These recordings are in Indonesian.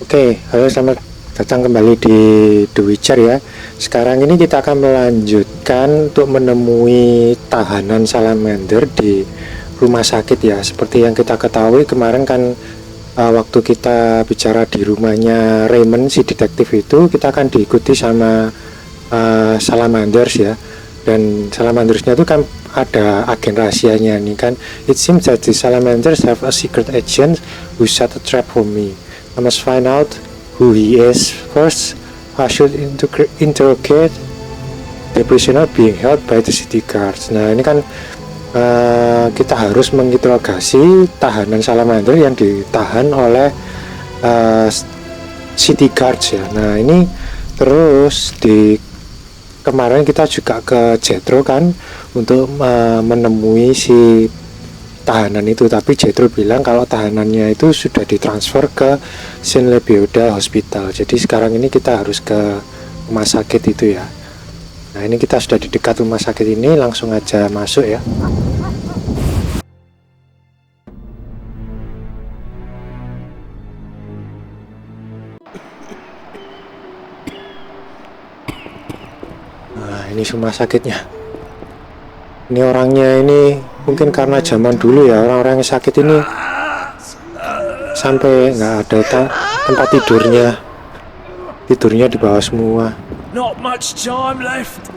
Oke, halo, selamat datang kembali di The Witcher ya. Sekarang ini kita akan melanjutkan untuk menemui tahanan salamander di rumah sakit ya. Seperti yang kita ketahui kemarin kan, waktu kita bicara di rumahnya Raymond si detektif itu, kita akan diikuti sama salamanders ya. Dan salamandersnya itu kan ada agen rahasianya nih kan. It seems that the salamanders have a secret agent who set a trap for me. I must find out who he is first. I should interrogate the prisoner being held by the city guards. Nah ini kan kita harus menginterogasi tahanan salamander yang ditahan oleh city guards ya. Nah ini terus di kemarin kita juga ke Jethro kan untuk menemui si tahanan itu, tapi Jethro bilang kalau tahanannya itu sudah ditransfer ke Lebioda Hospital. Jadi sekarang ini kita harus ke rumah sakit itu ya. Nah ini kita sudah di dekat rumah sakit ini, langsung aja masuk ya. Nah ini rumah sakitnya. Ini orangnya ini mungkin karena zaman dulu ya, orang-orang yang sakit ini sampai nggak ada tempat tidurnya di bawah semua. Not much time left.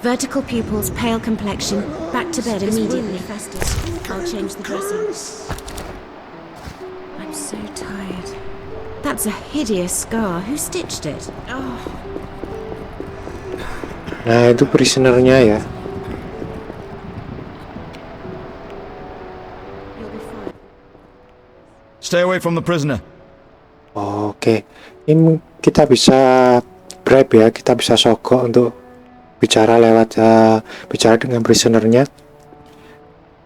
Vertical pupils, pale complexion, back to bed immediately. I'll change the dressing. I'm so tired. That's a hideous scar. Who stitched it? Oh. Nah itu prisonernya ya. Stay away from the prisoner. Oke, ini kita bisa bribe ya, kita bisa sogok untuk bicara lewat bicara dengan prisonernya.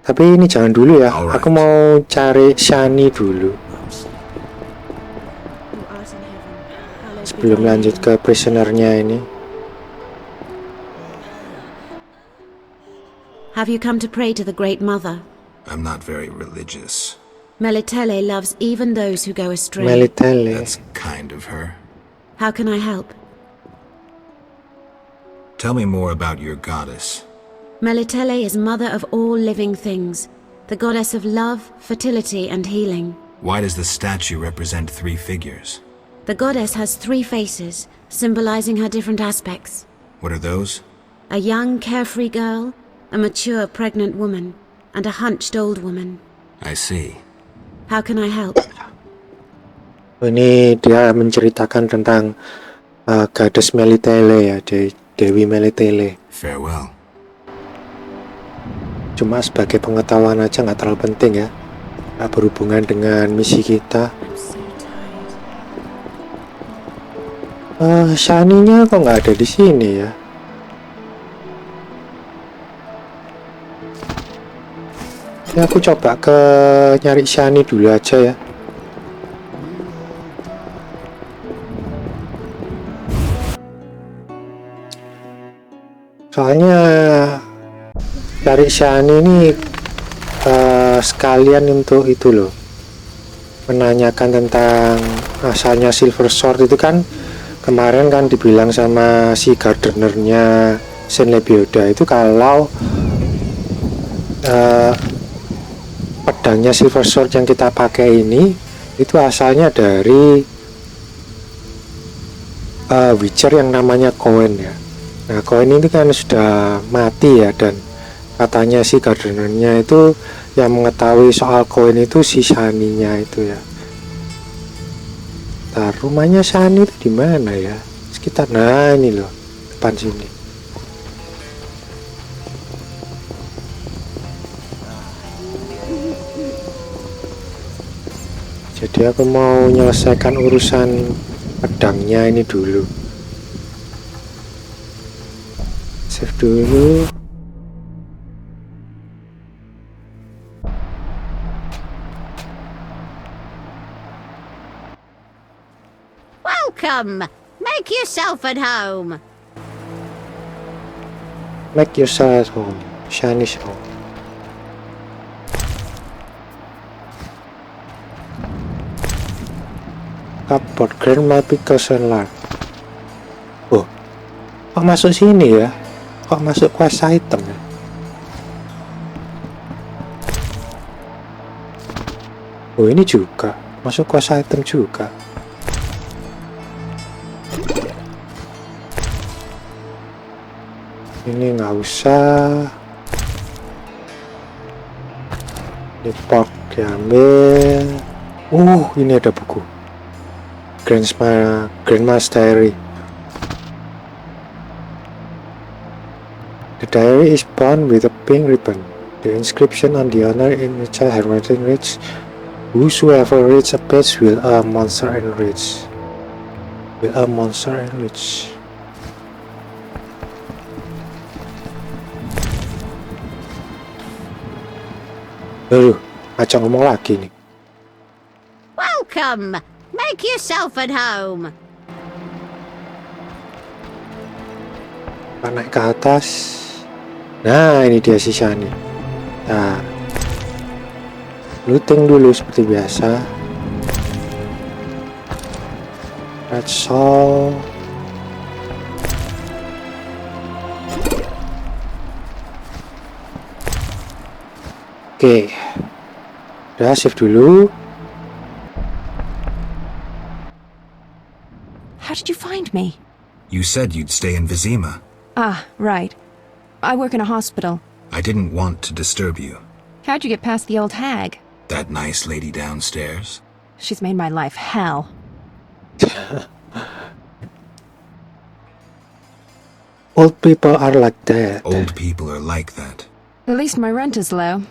Tapi ini jangan dulu ya, aku mau cari Shani dulu sebelum lanjut ke prisonernya ini. Have you come to pray to the Great Mother? I'm not very religious. Melitele loves even those who go astray. Melitele. That's kind of her. How can I help? Tell me more about your goddess. Melitele is mother of all living things, the goddess of love, fertility, and healing. Why does the statue represent 3 figures? The goddess has 3 faces, symbolizing her different aspects. What are those? A young, carefree girl, a mature, pregnant woman, and a hunched old woman. I see. How can I help? Ini dia menceritakan tentang goddess Melitele ya, Dewi Melitele. Farewell. Cuma sebagai pengetahuan aja, nggak terlalu penting ya, nggak berhubungan dengan misi kita. Shani-nya kok nggak ada di sini ya? Ya aku coba nyari Shani dulu aja ya. Soalnya cari Shani ini sekalian untuk itu loh, menanyakan tentang asalnya Silver Sword itu kan. Kemarin kan dibilang sama si gardenernya Lebioda itu kalau pedangnya Silver Sword yang kita pakai ini itu asalnya dari Witcher yang namanya Cohen ya. Nah Cohen ini kan sudah mati ya, dan katanya si gardenernya itu yang mengetahui soal Cohen itu si Shani-nya itu ya. Nah, rumahnya Shani itu di mana ya? Sekitar, nah ini loh, depan sini. Jadi aku mau menyelesaikan urusan pedangnya ini dulu. Save dulu. Welcome. Make yourself at home. Make yourself at home. Shani show. Cupboard Grandma Pickles and Lark. Oh, kok masuk sini ya? Kok masuk quest item ya? Oh, ini juga masuk quest item juga. Ini nggak usah. Ini pork diambil. Ini ada buku. Grandma's Diary. The diary is bound with a pink ribbon. The inscription on the honor in the child handwriting reads, "Whosoever reads a page will a monster enrich." Will a monster enrich. Aduh, ngajak ngomong lagi nih. Welcome! Make yourself at home. Naik ke atas. Nah, ini dia si Shani. Nah, looting dulu seperti biasa. That's all. Oke, udah save dulu. How did you find me? You said you'd stay in Vizima. Ah, right. I work in a hospital. I didn't want to disturb you. How'd you get past the old hag? That nice lady downstairs? She's made my life hell. Old people are like that. Old people are like that. At least my rent is low.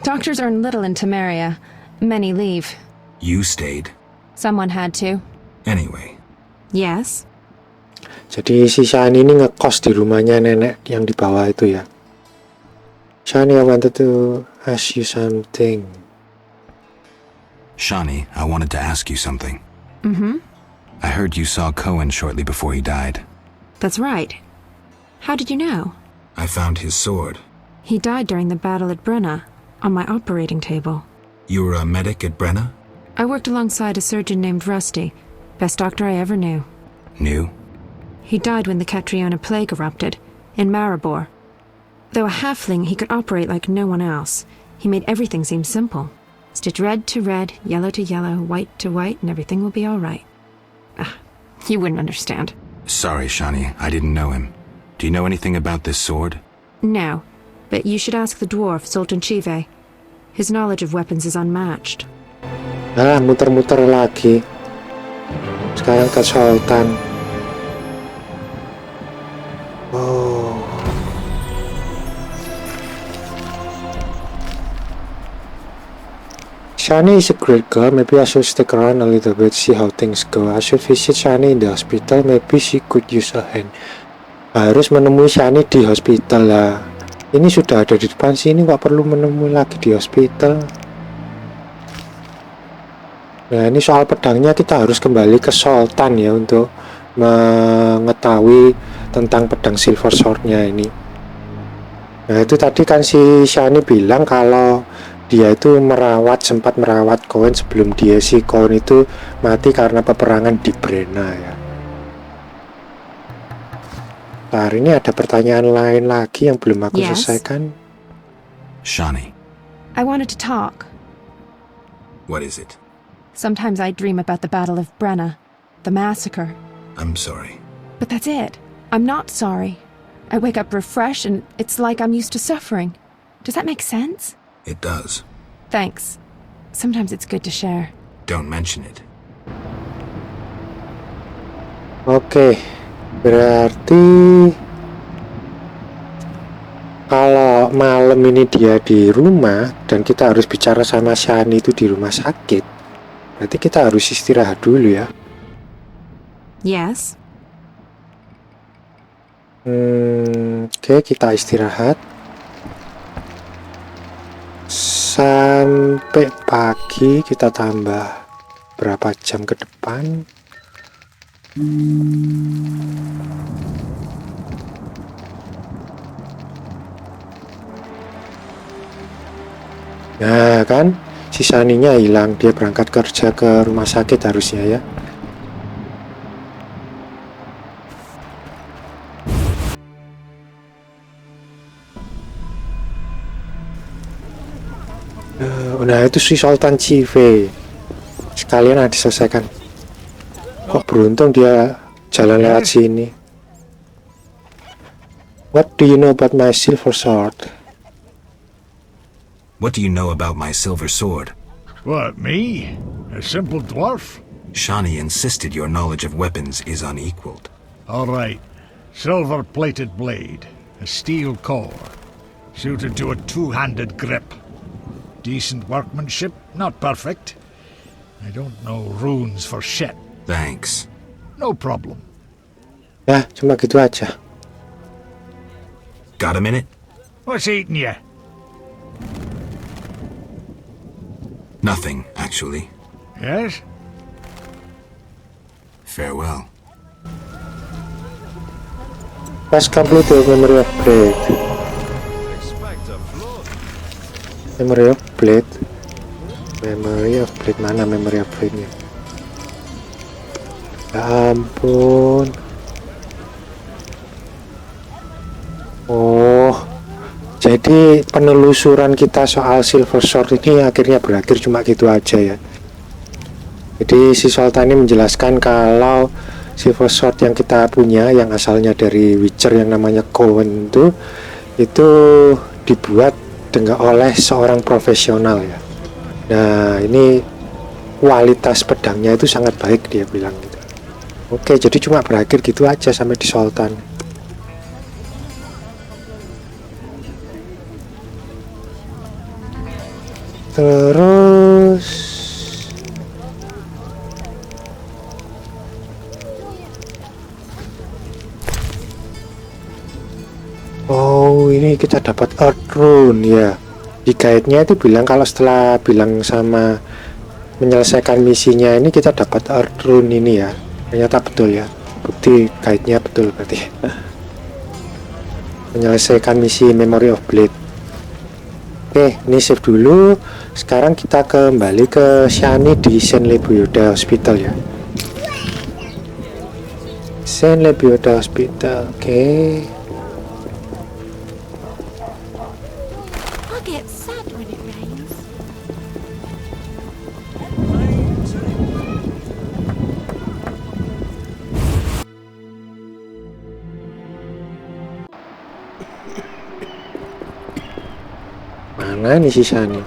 Doctors earn little in Temeria. Many leave. You stayed. Someone had to. Anyway. Yes? Jadi si Shani ini ngekos di rumahnya nenek yang di bawah itu ya. Shani, I wanted to ask you something. Shani, I wanted to ask you something. Mm-hmm. I heard you saw Cohen shortly before he died. That's right. How did you know? I found his sword. He died during the battle at Brenna, on my operating table. You were a medic at Brenna? I worked alongside a surgeon named Rusty. Best doctor I ever knew. Knew? He died when the Catriona plague erupted, in Maribor. Though a halfling, he could operate like no one else. He made everything seem simple. Stitch red to red, yellow to yellow, white to white, and everything will be all right. You wouldn't understand. Sorry, Shani, I didn't know him. Do you know anything about this sword? No, but you should ask the dwarf, Zoltan Chivay. His knowledge of weapons is unmatched. Muter-muter lagi. Sekarang ke Zoltan. Oh. Shani is a great girl. Maybe I should stick around a little bit, see how things go. I should visit Shani in the hospital. Maybe she could use a hand. Harus menemui Shani di hospital lah. Ini sudah ada di depan sini, kok perlu menemui lagi di hospital. Nah, ini soal pedangnya kita harus kembali ke Zoltan ya untuk mengetahui tentang pedang silver swordnya ini. Nah, itu tadi kan si Shani bilang kalau dia itu sempat merawat Cohen sebelum si Cohen itu mati karena peperangan di Brenna ya. Nah, hari ini ada pertanyaan lain lagi yang belum aku selesaikan. Shani. I wanted to talk. What is it? Sometimes I dream about the Battle of Brenna, the massacre. I'm sorry. But that's it. I'm not sorry. I wake up refreshed and it's like I'm used to suffering. Does that make sense? It does. Thanks. Sometimes it's good to share. Don't mention it. Oke, berarti kalau malam ini dia di rumah dan kita harus bicara sama Shani itu di rumah sakit, berarti kita harus istirahat dulu ya. Yes. Oke, kita istirahat sampai pagi. Kita tambah berapa jam ke depan. Nah kan, si Shaninya hilang. Dia berangkat kerja ke rumah sakit harusnya ya. Nah itu si Zoltan Chivay. Sekalian diselesaikan. Kok beruntung dia jalan lewat sini. What do you know about my silver sword? What do you know about my silver sword? What, me? A simple dwarf? Shani insisted your knowledge of weapons is unequaled. All right. Silver-plated blade. A steel core. Suited to a two-handed grip. Decent workmanship, not perfect. I don't know runes for shit. Thanks. No problem. Ya, cuma gitu aja. Got a minute? What's eating you? Nothing, actually. Yes? Farewell. Pas complete the memory of blade. Memory of blade. Memory of blade, mana memory of blade-nya? Ya ampun. Oh, jadi penelusuran kita soal silver sword ini akhirnya berakhir cuma gitu aja ya. Jadi si Zoltan ini menjelaskan kalau silver sword yang kita punya yang asalnya dari Witcher yang namanya Golan itu dibuat oleh seorang profesional ya. Nah ini kualitas pedangnya itu sangat baik, dia bilang gitu. Oke, jadi cuma berakhir gitu aja sampai di Zoltan. Terus oh ini kita dapat Earth Rune ya. Di guide-nya itu bilang kalau setelah bilang sama menyelesaikan misinya ini kita dapat Earth Rune ini ya. Ternyata betul ya. Bukti guide-nya betul berarti. Menyelesaikan misi Memory of Blade. Oke, ini save dulu. Sekarang kita kembali ke Shani di Lebioda Hospital ya. Lebioda Hospital, oke. I get sad when it rains. Mana nih si Shani?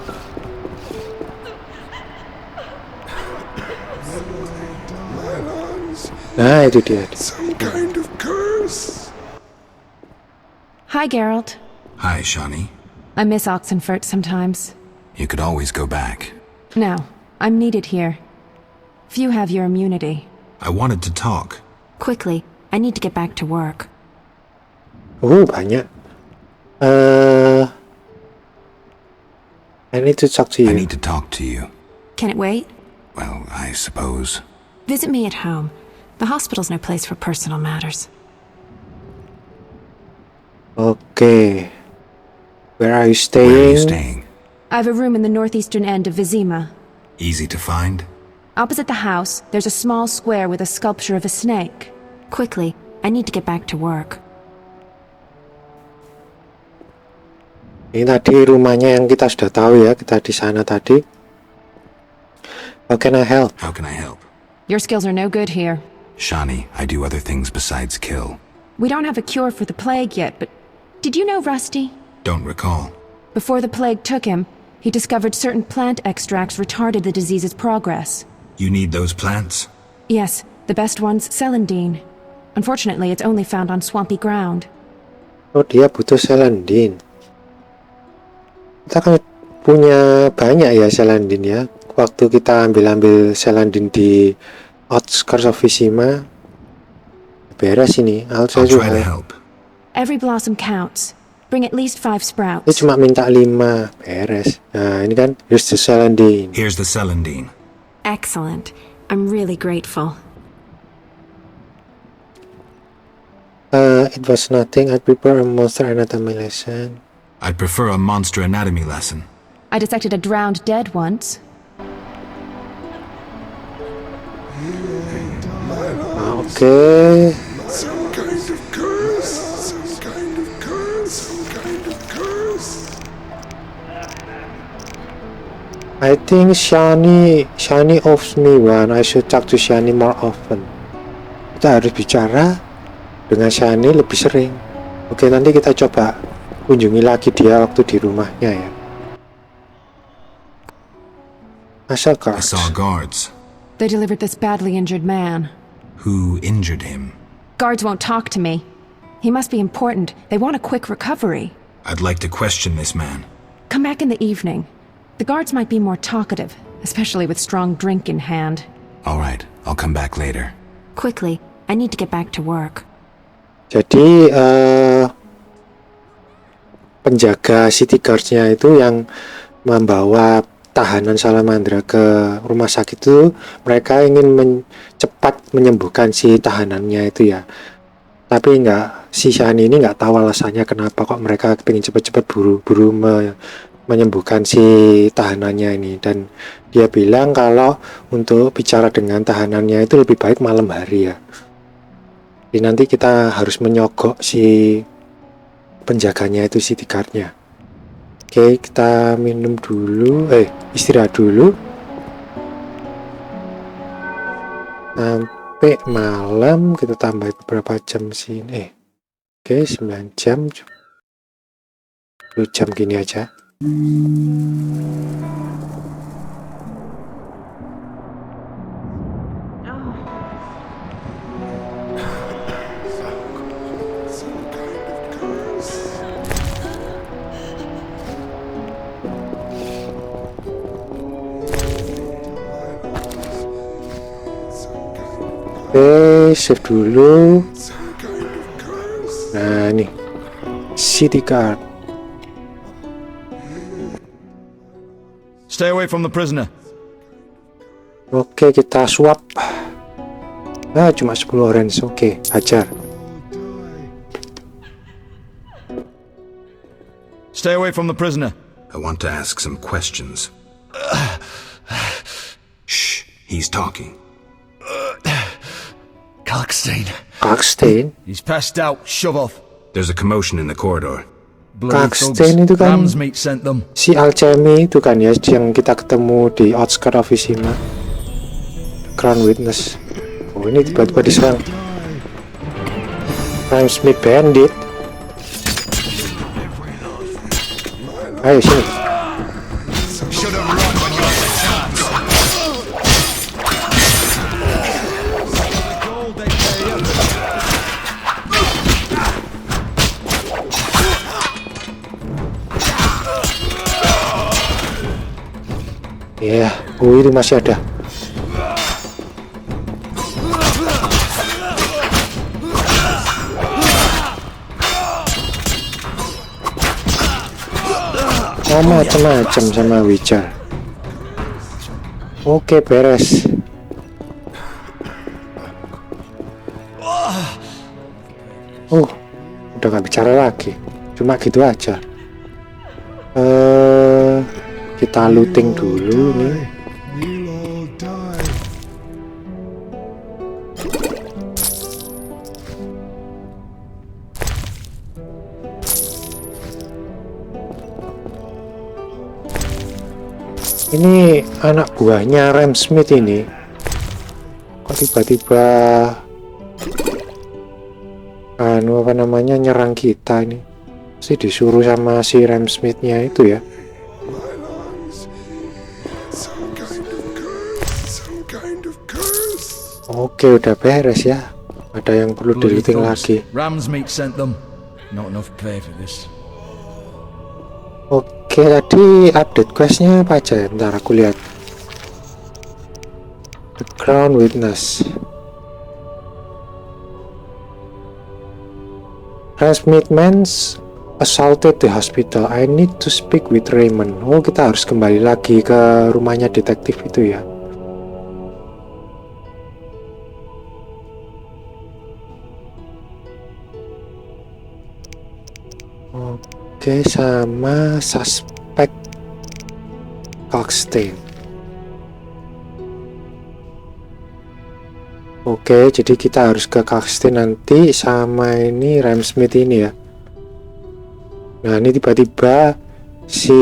Nah itu dia. Some kind of curse. Hi, Geralt. Hi, Shani. I miss Oxenfurt sometimes. You could always go back. No, I'm needed here. Few have your immunity. I wanted to talk. Quickly, I need to get back to work. Oh banyak. I need to talk to you. I need to talk to you. Can it wait? Well, I suppose. Visit me at home. The hospital's no place for personal matters. Okay. Where are you Where are you staying? staying? I have a room in the northeastern end of Vizima. Easy to find? Opposite the house, there's a small square with a sculpture of a snake. Quickly, I need to get back to work. Ini tadi rumahnya yang kita sudah tahu ya, kita di sana tadi. How can I help? How can I help? Your skills are no good here. Shani, I do other things besides kill. We don't have a cure for the plague yet, but did you know Rusty? Don't recall. Before the plague took him, he discovered certain plant extracts retarded the disease's progress. You need those plants? Yes, the best one's celandine. Unfortunately, it's only found on swampy ground. Oh dia butuh celandine. Kita kan punya banyak ya celandine ya. Waktu kita ambil celandine di outskirts of Vizima, beres ini. I'll try to help. Every blossom counts. Bring at least 5 Ini sprouts. cuma minta 5, beres. Nah ini kan, here's the celandine. Here's the celandine. Excellent. I'm really grateful. It was nothing. I'd prepare a monster anatomy lesson. I'd prefer a monster anatomy lesson. I dissected a drowned dead once. Oke. Some kind of curse. Some kind of curse. Some kind of curse. I think Shani owes me one. I should talk to Shani more often. Kita harus bicara dengan Shani lebih sering. Oke, nanti kita coba kunjungi lagi dia waktu di rumahnya ya. Masa I saw guards. They delivered this badly injured man. Who injured him? Guards won't talk to me. He must be important. They want a quick recovery. I'd like to question this man. Come back in the evening. The guards might be more talkative, especially with strong drink in hand. All right, I'll come back later. Quickly, I need to get back to work. Jadi penjaga city guards-nya itu yang membawa tahanan salamandra ke rumah sakit itu, mereka ingin cepat menyembuhkan si tahanannya itu ya. Tapi si Shani ini nggak tahu alasannya kenapa kok mereka pengen cepat-cepat buru-buru menyembuhkan si tahanannya ini. Dan dia bilang kalau untuk bicara dengan tahanannya itu lebih baik malam hari ya. Jadi nanti kita harus menyogok si penjaganya itu, city guard-nya. Oke, kita minum dulu, istirahat dulu sampai malam. Kita tambah beberapa jam sini. Oke, 9 jam, 10 jam gini aja. Oke, save dulu. Nah, ini city guard. Stay away from the prisoner. Oke, kita swap. Nah, cuma 10 orange. Oke, hajar. Stay away from the prisoner. I want to ask some questions. Shh, he's talking. Kalkstein? He's passed out. Shove off. There's a commotion in the corridor. Kalkstein itu kan Ramsmeat sent them. si alchemy itu kan ya, yang kita ketemu di outskirt of Vizima. Crown Witness. Oh, ini tiba-tiba diserang Ramsmeat bandit. Ayo sini. Ya, itu masih ada. Oh, macam-macam sama Witcher. Oke, beres. Udah gak bicara lagi. Cuma gitu aja. Kita looting dulu nih. Ini anak buahnya Ramsmeat ini. Kok tiba-tiba nyerang kita ini. Pasti disuruh sama si Ramsmeat-nya itu ya. Oke, udah beres ya. Ada yang perlu di-looting lagi. Ramsmeat sent them. Not enough pay for this. Oke, tadi update questnya apa aja ya? Bentar aku lihat. The Crown Witness. Ramsmeat man's assaulted the hospital. I need to speak with Raymond. Oh, kita harus kembali lagi ke rumahnya detektif itu ya. Oke, sama suspek Kalkstein. Oke, jadi kita harus ke Kalkstein nanti sama ini Ramsmeat ini ya. Nah, ini tiba-tiba si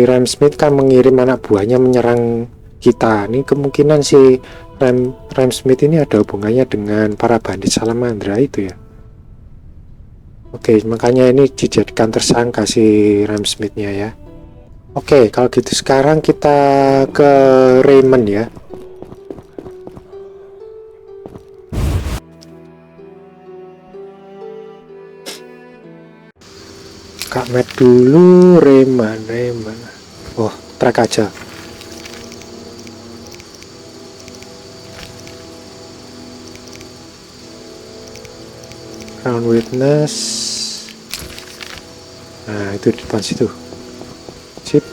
Ramsmeat kan mengirim anak buahnya menyerang kita. Ini kemungkinan si Ramsmeat ini ada hubungannya dengan para bandit salamandra itu ya. Oke, makanya ini dijadikan tersangka si Ramsmeat-nya ya. Oke, kalau gitu sekarang kita ke Raymond ya. Kak Matt dulu, Raymond. Oh, track aja. Crown Witness. Nah, itu di depan situ. Sip.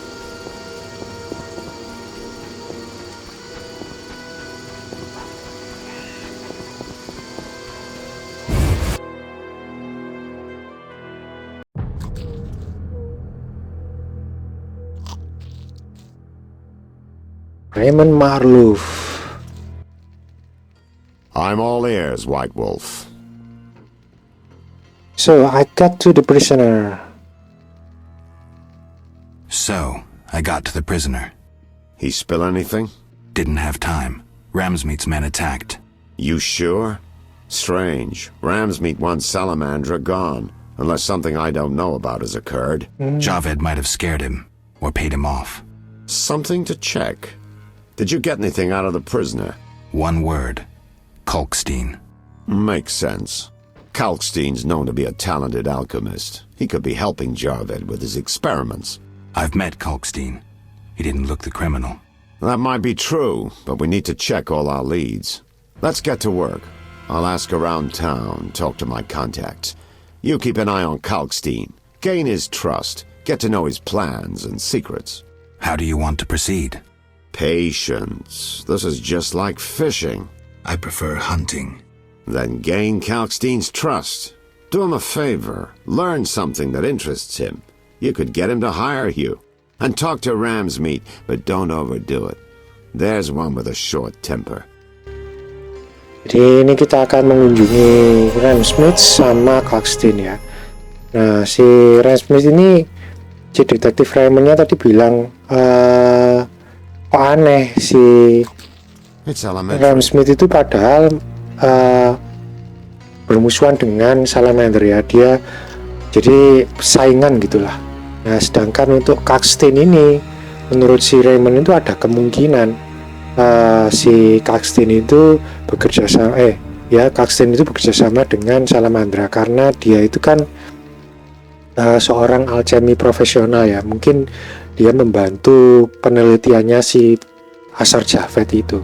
Raymond Maarlove. I'm all ears, White Wolf. So, I got to the prisoner. So, I got to the prisoner. He spill anything? Didn't have time. Ramsmeat's men attacked. You sure? Strange. Ramsmeat wants Salamandra gone, unless something I don't know about has occurred. Javed might have scared him, or paid him off. Something to check. Did you get anything out of the prisoner? One word. Kalkstein. Makes sense. Kalkstein's known to be a talented alchemist. He could be helping Javed with his experiments. I've met Kalkstein. He didn't look the criminal. That might be true, but we need to check all our leads. Let's get to work. I'll ask around town, talk to my contacts. You keep an eye on Kalkstein. Gain his trust. Get to know his plans and secrets. How do you want to proceed? Patience. This is just like fishing. I prefer hunting. Then gain Kalkstein's trust. Do him a favor. Learn something that interests him. You could get him to hire you. And talk to Ramsmeat, but don't overdo it. There's one with a short temper. Jadi ini kita akan mengunjungi Ramsmeat sama Kalkstein ya. Nah, si Ramsmeat ini, si detektif Raymondnya tadi bilang, kok aneh si Ramsmeat itu padahal bermusuhan dengan Salamander ya, dia jadi saingan gitulah. Nah, sedangkan untuk Kalkstein ini menurut si Raymond itu ada kemungkinan si Kalkstein itu bekerja sama Kalkstein itu bekerja sama dengan Salamandra karena dia itu kan seorang alchemy profesional ya, mungkin dia membantu penelitiannya si Asar Javed itu.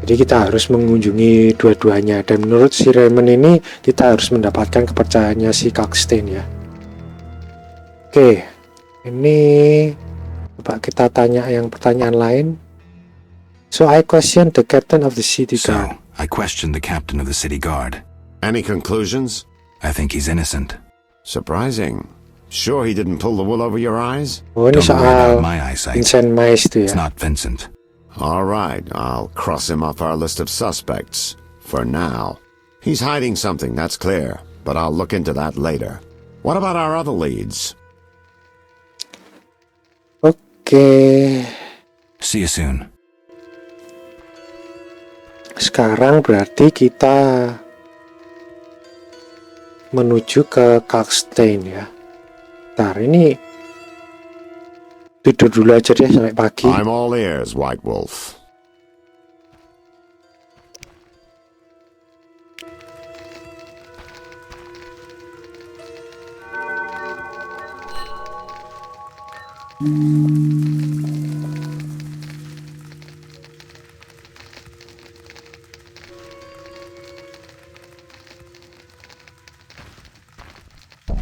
Jadi kita harus mengunjungi dua-duanya, dan menurut si Raymond ini kita harus mendapatkan kepercayaannya si Kalkstein ya. Oke, ini coba kita tanya yang pertanyaan lain. So I questioned the captain of the city guard. So, I questioned the captain of the city guard. Any conclusions? I think he's innocent. Surprising. Sure he didn't pull the wool over your eyes? Oh, ini Don't worry soal about my eyesight. Vincent Mice itu It's ya. not Vincent. All right, I'll cross him off our list of suspects. For now. He's hiding something, that's clear. But I'll look into that later. What about our other leads? Oke, See you soon. sekarang berarti kita menuju ke Kalkstein ya. Ntar ini tidur dulu aja deh sampai pagi. I'm all ears, White Wolf.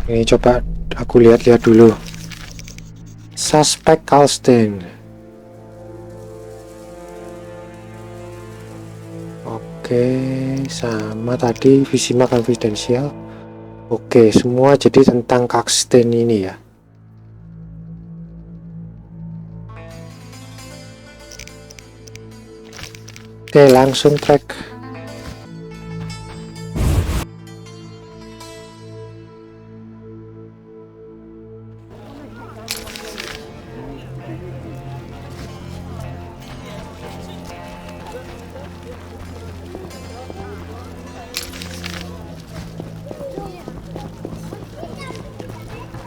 Ini coba aku lihat-lihat dulu. Suspek Kalkstein. Oke, sama tadi Vizima Confidential. Oke, semua jadi tentang Kalkstein ini ya. Oke, langsung track.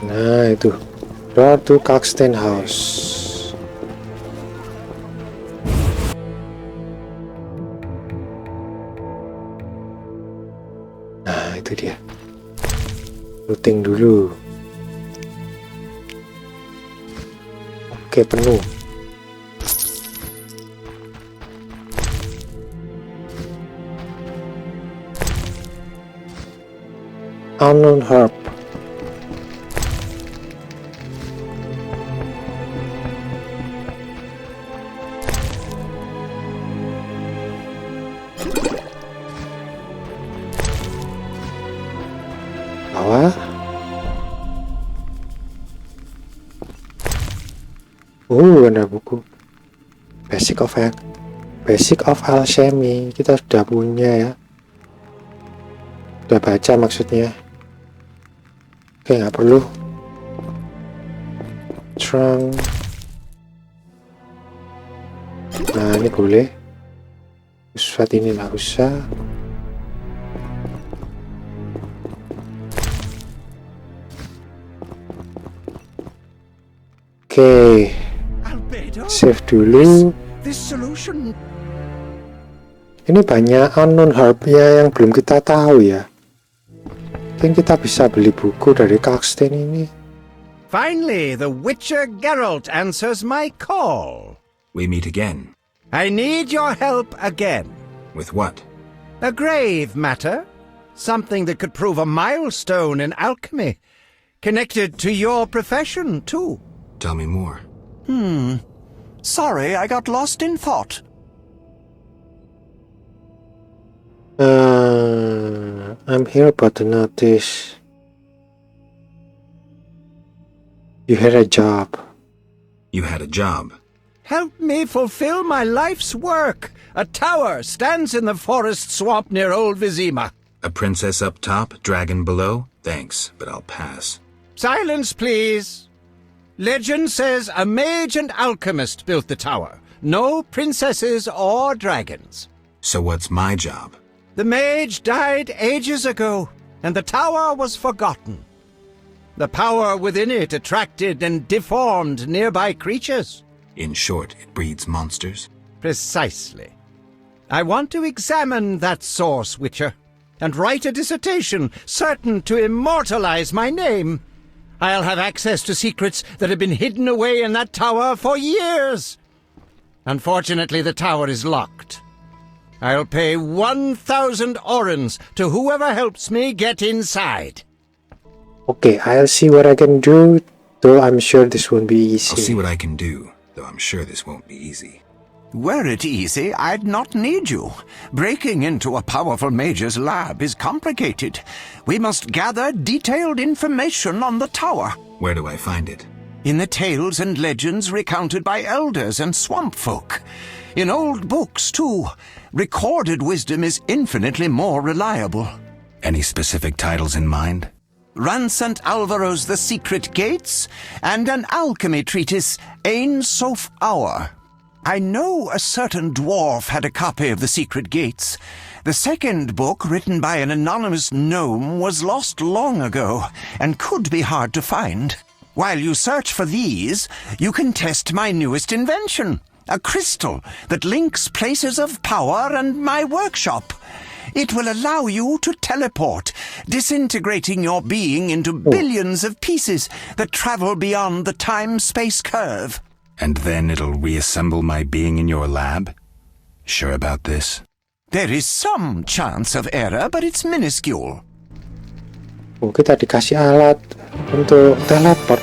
Nah, itu door to Kalkstein house. Nah, itu dia. Looting dulu. Oke, penuh. Unknown herb. Ada buku Basic of Alchemy. Kita sudah punya ya, udah baca maksudnya. Oke, nggak perlu. Trunk. Nah, ini boleh. Uswat ini nggak usah. Oke, save dulu. Ini banyak unknown herb-nya yang belum kita tahu ya. Mungkin kita bisa beli buku dari Kalkstein ini. Finally, the Witcher Geralt answers my call. We meet again. I need your help again. With what? A grave matter. Something that could prove a milestone in alchemy. Connected to your profession, too. Tell me more. Sorry, I got lost in thought. I'm here about the notice. You had a job. You had a job. Help me fulfill my life's work. A tower stands in the forest swamp near old Vizima. A princess up top, dragon below? Thanks, but I'll pass. Silence, please. Legend says a mage and alchemist built the tower. No princesses or dragons. So what's my job? The mage died ages ago, and the tower was forgotten. The power within it attracted and deformed nearby creatures. In short, it breeds monsters? Precisely. I want to examine that source, Witcher, and write a dissertation certain to immortalize my name. I'll have access to secrets that have been hidden away in that tower for years. Unfortunately, the tower is locked. I'll pay 1,000 orens to whoever helps me get inside. Okay, I'll see what I can do, though I'm sure this won't be easy. I'll see what I can do, though I'm sure this won't be easy. Were it easy, I'd not need you. Breaking into a powerful mage's lab is complicated. We must gather detailed information on the tower. Where do I find it? In the tales and legends recounted by elders and swamp folk. In old books, too. Recorded wisdom is infinitely more reliable. Any specific titles in mind? Ransant Alvaro's The Secret Gates, and an alchemy treatise, Ein Soph Hour. I know a certain dwarf had a copy of The Secret Gates. The second book, written by an anonymous gnome, was lost long ago, and could be hard to find. While you search for these, you can test my newest invention, a crystal that links places of power and my workshop. It will allow you to teleport, disintegrating your being into billions of pieces that travel beyond the time-space curve. And then it'll reassemble my being in your lab? Sure about this? There is some chance of error, but it's minuscule. Oh, kita dikasih alat untuk teleport.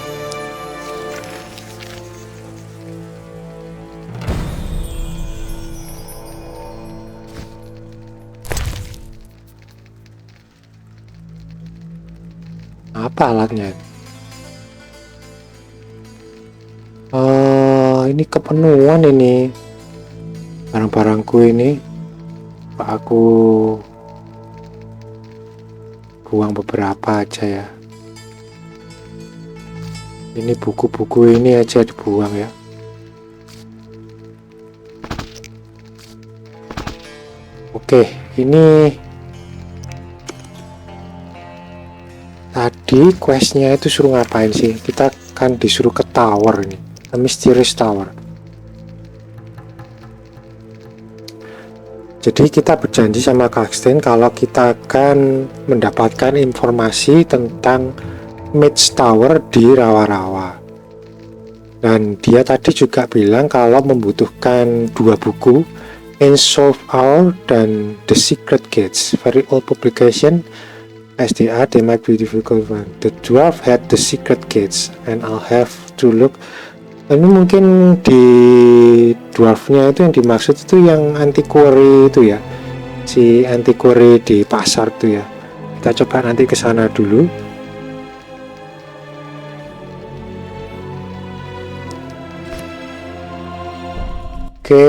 Apa alatnya? Oh, ini kepenuhan ini. Barang-barangku ini. Pak, aku buang beberapa aja ya. Ini buku-buku ini aja dibuang ya. Oke, ini tadi questnya itu suruh ngapain sih? Kita kan disuruh ke tower ini, a mysterious tower. Jadi kita berjanji sama Kalkstein kalau kita akan mendapatkan informasi tentang Mage Tower di rawa-rawa. Dan dia tadi juga bilang kalau membutuhkan 2 buku, Soph Hour dan The Secret Gates, very old publication. As they are, they might be difficult one. The dwarf had the secret gates, and I'll have to look. Ini mungkin di dwarfnya itu yang dimaksud itu yang Antiquary itu ya, si Antiquary di pasar itu ya. Kita coba nanti ke sana dulu. Oke.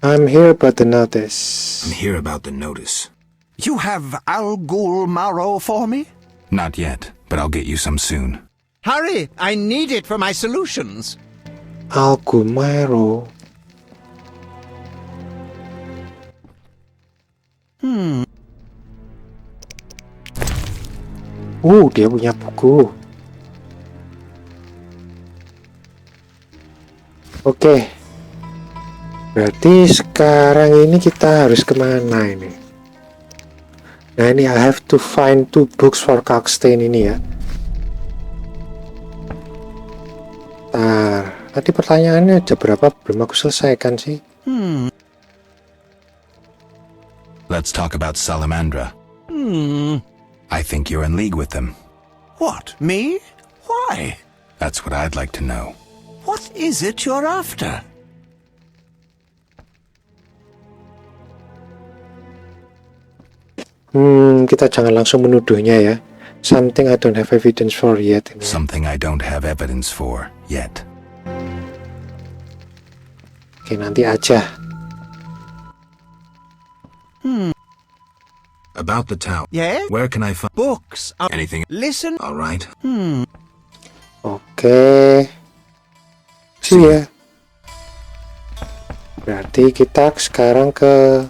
I'm here about the notice. I'm here about the notice. You have Al Ghul marrow for me? Not yet, but I'll get you some soon. Hurry! I need it for my solutions. Algumero. Dia punya buku. Oke. Berarti sekarang ini kita harus kemana ini? Nah ini I have to find 2 books for Kalkstein ini ya. Tadi pertanyaannya aja berapa belum aku selesaikan sih. Let's talk about Salamandra. I think you're in league with them. What, me? Why? That's what I'd like to know. What is it you're after? Kita jangan langsung menuduhnya ya. Something I don't have evidence for yet. Something I don't have evidence for yet. Oke, nanti aja. About the tower. Yeah? Where can I find Books. anything? Listen. All right. Oke. See ya. Berarti kita sekarang ke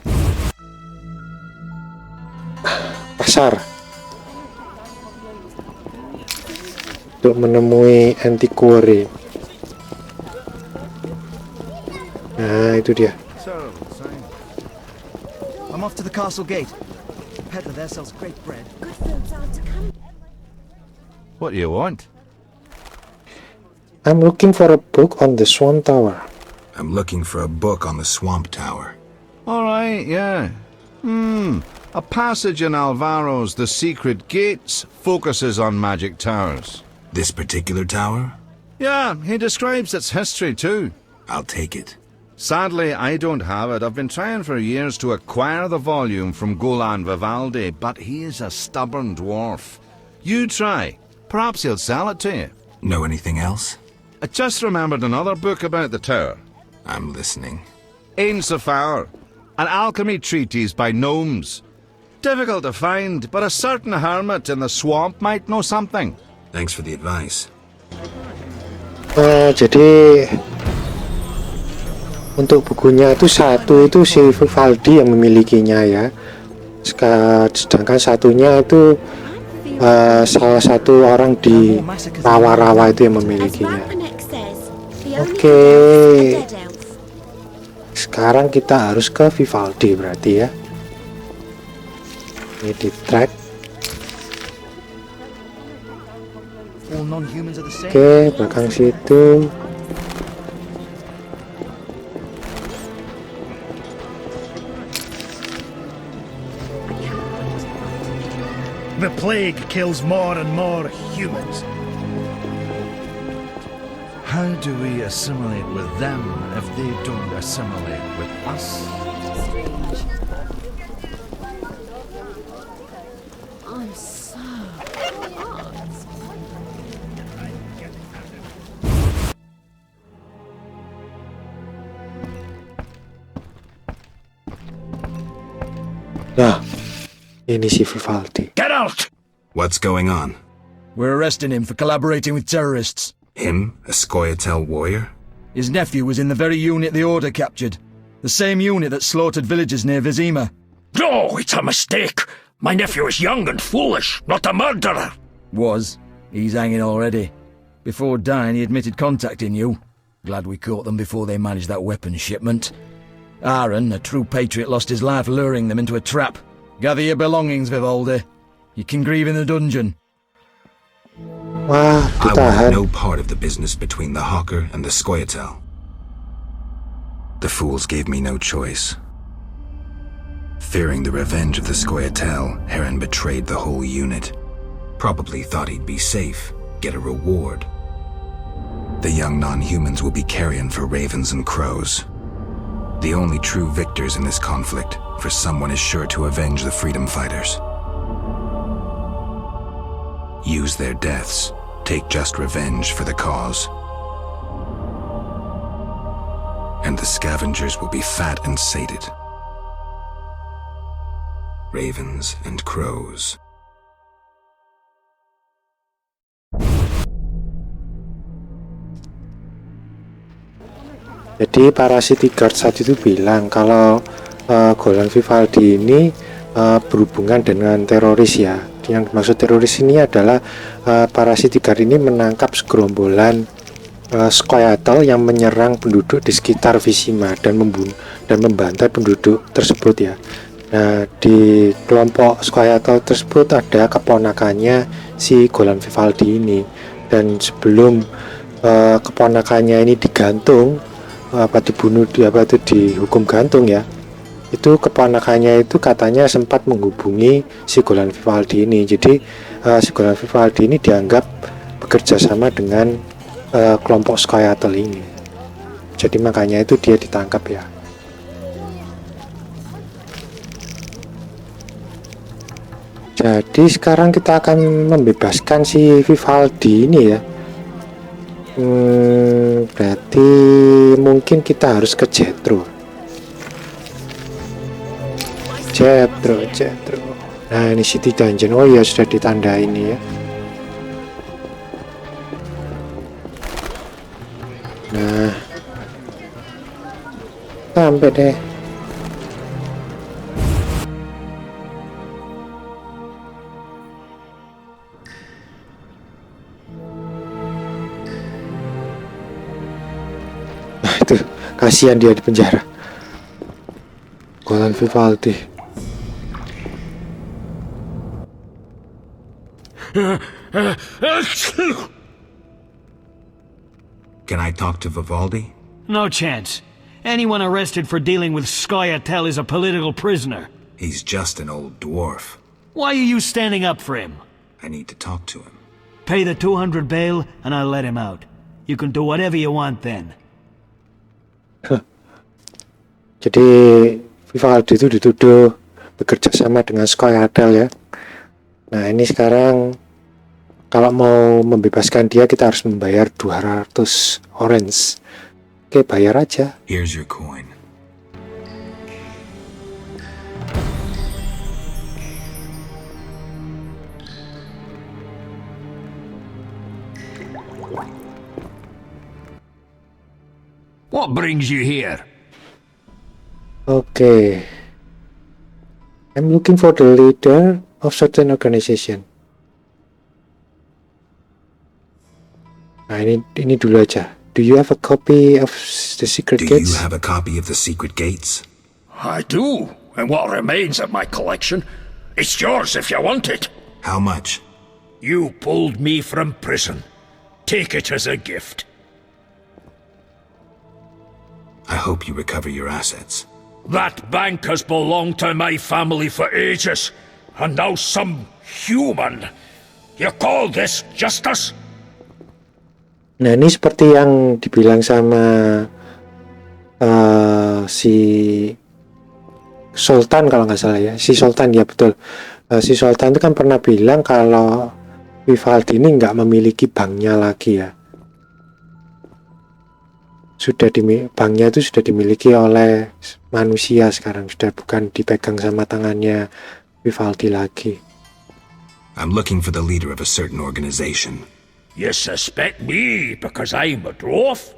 pasar untuk menemui Antiquary. Nah, itu dia. I'm off to the castle gate. The peddler there sells great bread. What do you want? I'm looking for a book on the Swan Tower. I'm looking for a book on the Swamp Tower. All right, yeah. A passage in Alvaro's The Secret Gates focuses on magic towers. This particular tower? Yeah, he describes its history too. I'll take it. Sadly, I don't have it. I've been trying for years to acquire the volume from Golan Vivaldi, but he is a stubborn dwarf. You try. Perhaps he'll sell it to you. Know anything else? I just remembered another book about the tower. I'm listening. Ain Safar, an alchemy treatise by gnomes. Difficult to find, but a certain hermit in the swamp might know something. Thanks for the advice. Jadi untuk bukunya itu satu itu si Vivaldi yang memilikinya ya. Sedangkan satunya itu salah satu orang di rawa-rawa itu yang memilikinya. Oke. Sekarang kita harus ke Vivaldi berarti ya. Ini di track. Oke, belakang situ. The plague kills more and more humans. How do we assimilate with them if they don't assimilate with us? I'm so hot. Ini si Vivaldi. Get out! What's going on? We're arresting him for collaborating with terrorists. Him? A Scoia'tael warrior? His nephew was in the very unit the Order captured. The same unit that slaughtered villagers near Vizima. No, it's a mistake. My nephew is young and foolish, not a murderer. Was. He's hanging already. Before dying, he admitted contacting you. Glad we caught them before they managed that weapons shipment. Aaron, a true patriot, lost his life luring them into a trap. Gather your belongings, Vivaldi. You can grieve in the dungeon. Wah, I want ditahan. no part of the business between the hawker and the Scoia'tael. The fools gave me no choice. Fearing the revenge of the Scoia'tael, Heron betrayed the whole unit. Probably thought he'd be safe, get a reward. The young non-humans will be carrion for ravens and crows. The only true victors in this conflict, for someone is sure to avenge the freedom fighters. Use their deaths, take just revenge for the cause. And the scavengers will be fat and sated. Ravens and crows. Jadi para city guard saat itu bilang kalau Golan Vivaldi ini berhubungan dengan teroris ya. Yang dimaksud teroris ini adalah para city guard ini menangkap segerombolan Scoia'tael yang menyerang penduduk di sekitar Vizima dan membunuh dan membantai penduduk tersebut ya. Nah, di kelompok Scoia'tael tersebut ada keponakannya si Golan Vivaldi ini, dan sebelum keponakannya ini digantung, dihukum gantung ya, itu keponakannya itu katanya sempat menghubungi si Golan Vivaldi ini. Jadi si Golan Vivaldi ini dianggap bekerja sama dengan kelompok Scoia'tael ini. Jadi makanya itu dia ditangkap ya. Jadi sekarang kita akan membebaskan si Vivaldi ini ya. Berarti mungkin kita harus ke Jethro. Nah, ini City Dungeon. Oh ya, sudah ditanda ini ya. Nah, sampai deh. Nah, itu kasihan dia di penjara. Golan Vivaldi. Can I talk to Vivaldi? No chance. Anyone arrested for dealing with Scoia'tael is a political prisoner. He's just an old dwarf. Why are you standing up for him? I need to talk to him. Pay the 200 bail and I'll let him out. You can do whatever you want then. Jadi Vivaldi itu dituduh bekerja sama dengan Scoia'tael ya. Nah, ini sekarang kalau mau membebaskan dia kita harus membayar 200 orange. Oke, bayar aja. Here's your coin. What brings you here? Okay. I'm looking for the leader of certain organization. Nah, ini dulu aja. Do you have a copy of the secret Do gates? you have a copy of the secret gates? I do, and what remains of my collection. It's yours if you want it. How much? You pulled me from prison. Take it as a gift. I hope you recover your assets. That bank has belonged to my family for ages, and now some human. You call this justice? Nah, ini seperti yang dibilang sama si Zoltan kalau nggak salah ya. Si Zoltan ya betul. Si Zoltan itu kan pernah bilang kalau Vivaldi ini nggak memiliki banknya lagi ya. Banknya itu sudah dimiliki oleh manusia sekarang, sudah bukan dipegang sama tangannya Vivaldi lagi. I'm looking for the leader of a certain organization. You suspect me because I'm a dwarf?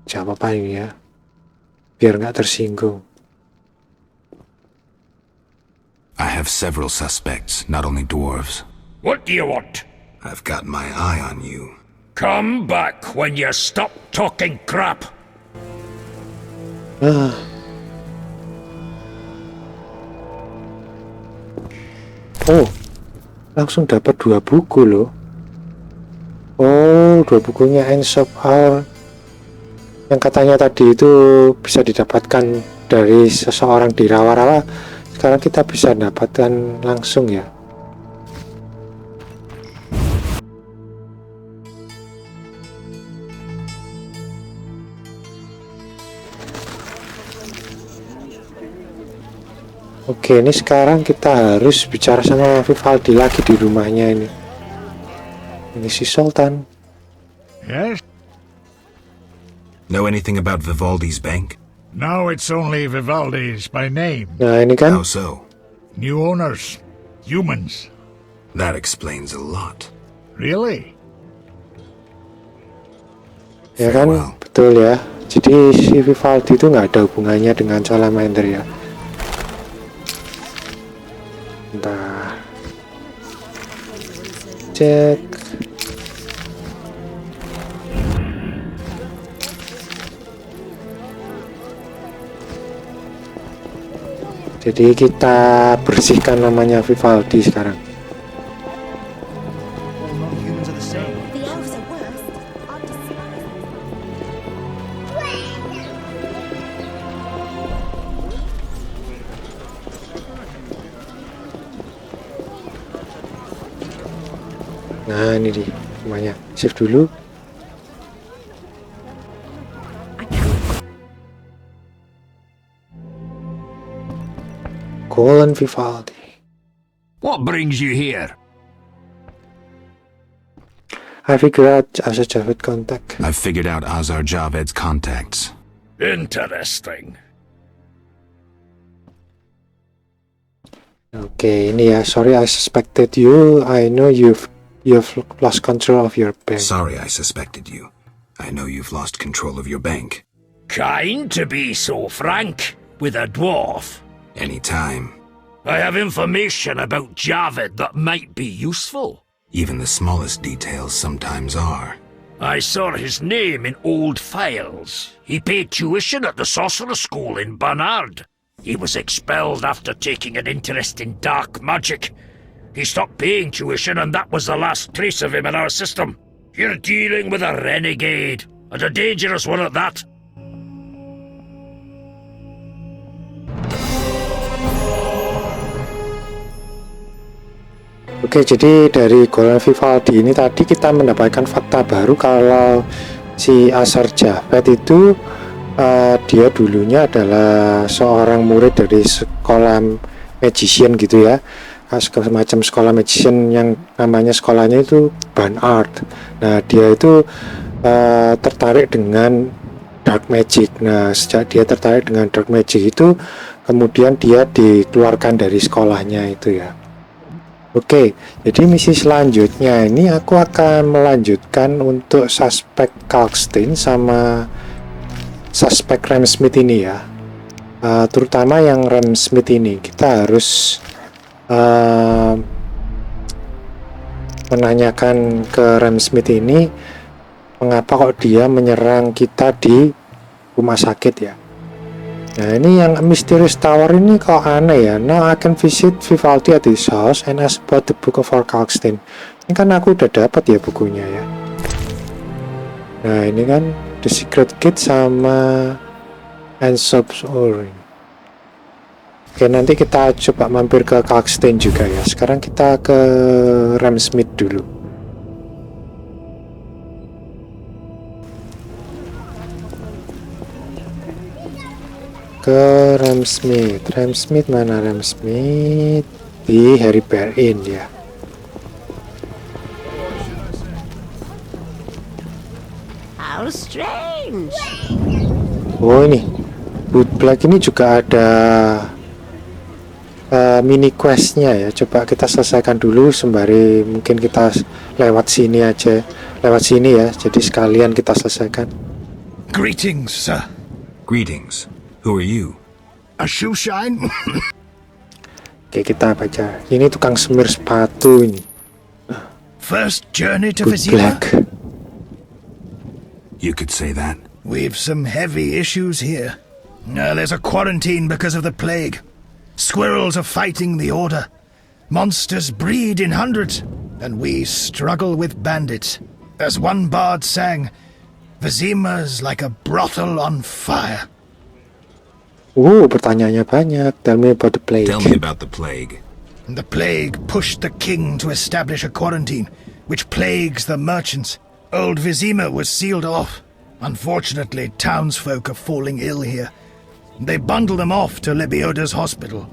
Jawab apa ini ya? Biar nggak tersinggung. I have several suspects, not only dwarves. What do you want? I've got my eye on you. Come back when you stop talking crap. Oh, langsung dapat 2 buku loh. Oh, 2 bukunya Soph yang katanya tadi itu bisa didapatkan dari seseorang di rawa-rawa. Sekarang kita bisa dapatkan langsung ya. Oke, ini sekarang kita harus bicara sama Vivaldi lagi di rumahnya ini. Ini si Zoltan. Yes? Know anything about Vivaldi's bank? No, it's only Vivaldi's by name. Nah, ini kan. How so? New owners. Humans. That explains a lot. Really? Ya kan, betul ya. Jadi si Vivaldi itu nggak ada hubungannya dengan Salamander ya. Bentar. Cek. Jadi kita bersihkan namanya Vivaldi sekarang. Nah, ini di rumahnya. Save dulu. Golan Vivaldi. What brings you here? I figured out Azar Javed contact. I've figured out Azar Javed's contacts. Interesting. Okay, ini ya. Sorry, I suspected you. I know you've lost control of your bank. Sorry I suspected you. I know you've lost control of your bank. Kind to be so frank with a dwarf. Anytime. I have information about Javed that might be useful. Even the smallest details sometimes are. I saw his name in old files. He paid tuition at the sorcerer school in Barnard. He was expelled after taking an interest in dark magic. He stopped paying tuition and that was the last trace of him in our system. You're dealing with a renegade, and a dangerous one at that. Oke, jadi dari Golan Vivaldi ini tadi kita mendapatkan fakta baru kalau si Azar Javed itu dia dulunya adalah seorang murid dari sekolah magician gitu ya, semacam sekolah magician yang namanya sekolahnya itu Barnard. Nah, dia itu tertarik dengan dark magic. Nah, sejak dia tertarik dengan dark magic itu kemudian dia dikeluarkan dari sekolahnya itu ya. Oke, jadi misi selanjutnya ini aku akan melanjutkan untuk suspek Kalkstein sama suspek Ramsmeat ini ya. Terutama yang Ramsmeat ini kita harus menanyakan ke Ramsmeat ini mengapa kok dia menyerang kita di rumah sakit ya. Nah, ini yang Mysterious Tower ini kok aneh ya. Now I can visit Vivaldi at his house and ask about the book for Kalkstein. Ini kan aku udah dapat ya bukunya ya. Nah, ini kan The Secret Gate sama Soph's Ring. Oke, nanti kita coba mampir ke Kalkstein juga ya. Sekarang kita ke Ramsmeat dulu. Ke Ramsmeat mana Ramsmeat? Di Harry Bear Inn ya. How strange. Oh ini Bootblack ini juga ada mini questnya ya. Coba kita selesaikan dulu sembari mungkin kita lewat sini aja, lewat sini ya. Jadi sekalian kita selesaikan. Greetings, sir. Greetings. Who are you? A shoe shine? Oke, kita baca. Ini tukang semir sepatu ini. First journey to Vizima? Bootblack. You could say that. We've some heavy issues here. There's a quarantine because of the plague. Squirrels are fighting the order. Monsters breed in hundreds, and we struggle with bandits. As one bard sang, Vizima's like a brothel on fire. Pertanyaannya banyak. Tell me about the plague. Tell me about the plague. The plague pushed the king to establish a quarantine, which plagues the merchants. Old Vizima was sealed off. Unfortunately, townsfolk are falling ill here. They bundle them off to Lebioda's hospital.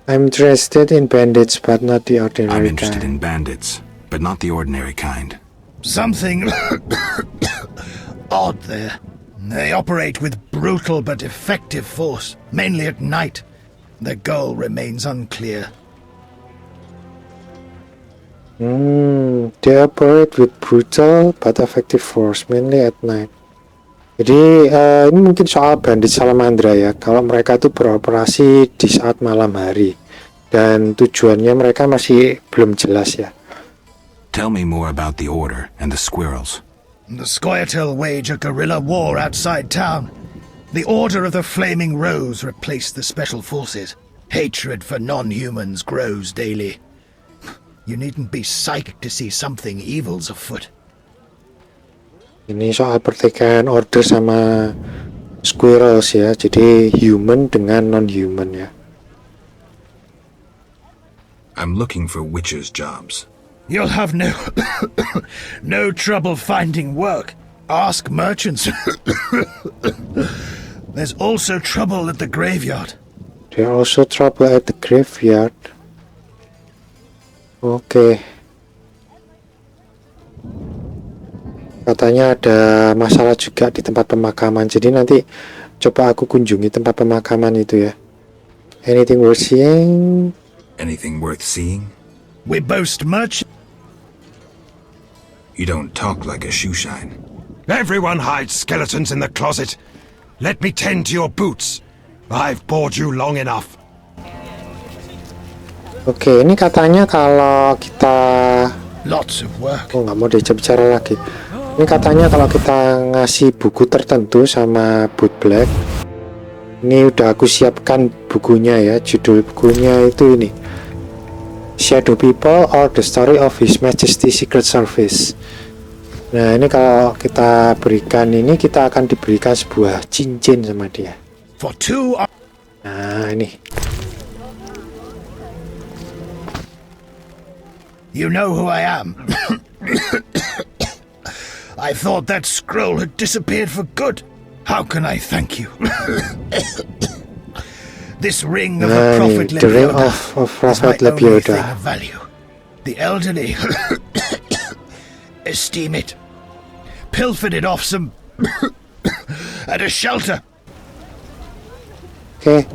I'm interested in bandits, but not the ordinary I'm interested kind. in bandits, but not the ordinary kind. Something odd there. They operate with brutal but effective force, mainly at night. Their goal remains unclear. They operate with brutal but effective force, mainly at night. Jadi ini mungkin soal bandit salamandra ya. Kalau mereka itu beroperasi di saat malam hari dan tujuannya mereka masih belum jelas ya. Tell me more about the Order and the squirrels. The Scoia'tael wage a guerrilla war outside town. The Order of the Flaming Rose replaced the Special Forces. Hatred for non-humans grows daily. You needn't be psyched to see something evil's afoot. Ini soal pertikaian Order sama squirrels ya. Jadi human dengan non-human ya. I'm looking for witches' jobs. You'll have no trouble finding work. Ask merchants. There's also trouble at the graveyard. There's also trouble at the graveyard. Oke. Katanya ada masalah juga di tempat pemakaman. Jadi nanti coba aku kunjungi tempat pemakaman itu ya. Anything worth seeing? Anything worth seeing? We boast much. You don't talk like a shoeshine. Everyone hides skeletons in the closet. Let me tend to your boots. I've bored you long enough. Oke, ini katanya kalau kita lots of work. Nggak mau diajak bicara lagi. Ini katanya kalau kita ngasih buku tertentu sama Bootblack. Ini udah aku siapkan bukunya ya. Judul bukunya itu ini. Shadow People or the Story of His Majesty Secret Service. Nah ini kalau kita berikan ini, kita akan diberikan sebuah cincin sama dia. Nah ini. You know who I am. I thought that scroll had disappeared for good. How can I thank you? This ring of a prophet Lebioda is my only thing of value. The elderly esteem it. Pilfered it off some at a shelter. Oke.